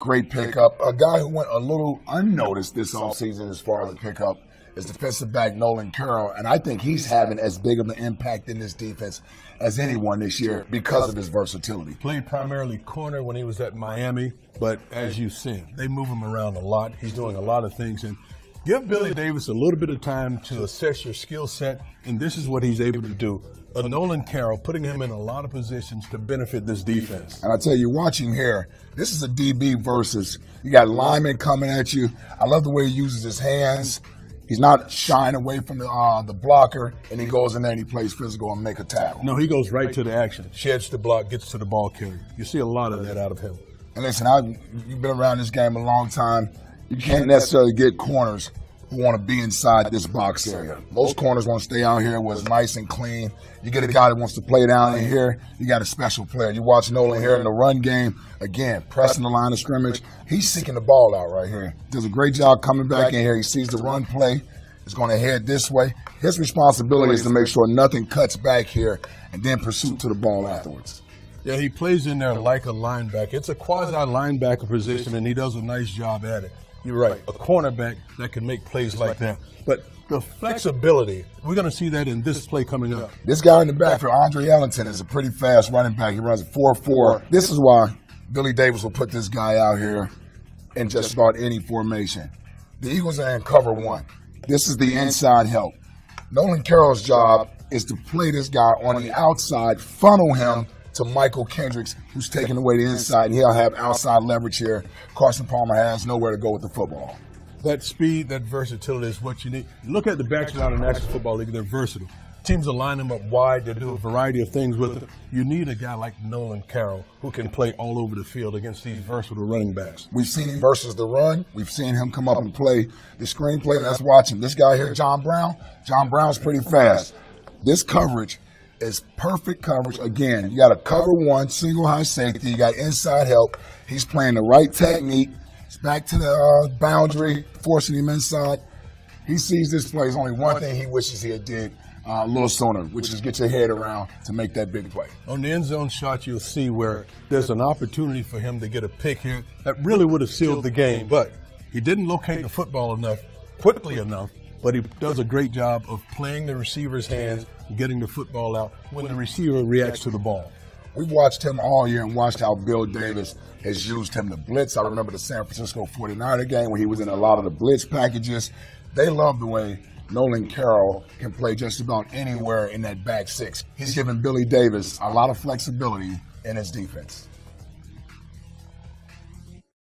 Great pickup. A guy who went a little unnoticed this offseason as far as the pickup is defensive back Nolan Carroll, and I think he's having as big of an impact in this defense as anyone this year because of his versatility. Played primarily corner when he was at Miami, but as you've seen, they move him around a lot. He's doing a lot of things, and give Billy Davis a little bit of time to assess your skill set, and this is what he's able to do. Nolan Carroll, putting him in a lot of positions to benefit this defense. And I tell you, watching here, this is a DB versus, you got linemen coming at you. I love the way he uses his hands. He's not shying away from the blocker, and he goes in there and he plays physical and make a tackle. No, he goes right to the action. Sheds the block, gets to the ball carrier. You see a lot of that out of him. And listen, you've been around this game a long time. You can't necessarily get corners who want to be inside this box area. Most corners want to stay out here where it's nice and clean. You get a guy that wants to play down in here, you got a special player. You watch Nolan here in the run game, again, pressing the line of scrimmage. He's seeking the ball out right here. Does a great job coming back in here. He sees the run play. It's going to head this way. His responsibility is to make sure nothing cuts back here and then pursuit to the ball afterwards. Yeah, he plays in there like a linebacker. It's a quasi-linebacker position, and he does a nice job at it. You're right, a cornerback that can make plays like that. But the flexibility, we're going to see that in this play coming up. This guy in the back for Andre Ellington is a pretty fast running back. He runs a 4.4. This is why Billy Davis will put this guy out here in just about any formation. The Eagles are in cover one. This is the inside help. Nolan Carroll's job is to play this guy on the outside, funnel him to Michael Kendricks, who's taking away the inside, and he'll have outside leverage here. Carson Palmer has nowhere to go with the football. That speed, that versatility is what you need. Look at the backs around the National Football League. They're versatile. Teams will line them up wide. They do a variety of things with them. You need a guy like Nolan Carroll who can play all over the field against these versatile running backs. We've seen him versus the run. We've seen him come up and play the screenplay. Let's watch him. This guy here, John Brown. John Brown's pretty fast. This coverage is perfect coverage. Again, you got a cover one, single high safety. You got inside help. He's playing the right technique. He's back to the boundary, forcing him inside. He sees this play. There's only one thing he wishes he had did a little sooner, which is get your head around to make that big play. On the end zone shot, you'll see where there's an opportunity for him to get a pick here that really would have sealed the game, but he didn't locate the football quickly enough, but he does a great job of playing the receiver's hands, getting the football out when the receiver reacts to the ball. We've watched him all year and watched how Bill Davis has used him to blitz. I remember the San Francisco 49er game where he was in a lot of the blitz packages. They love the way Nolan Carroll can play just about anywhere in that back six. He's given Billy Davis a lot of flexibility in his defense.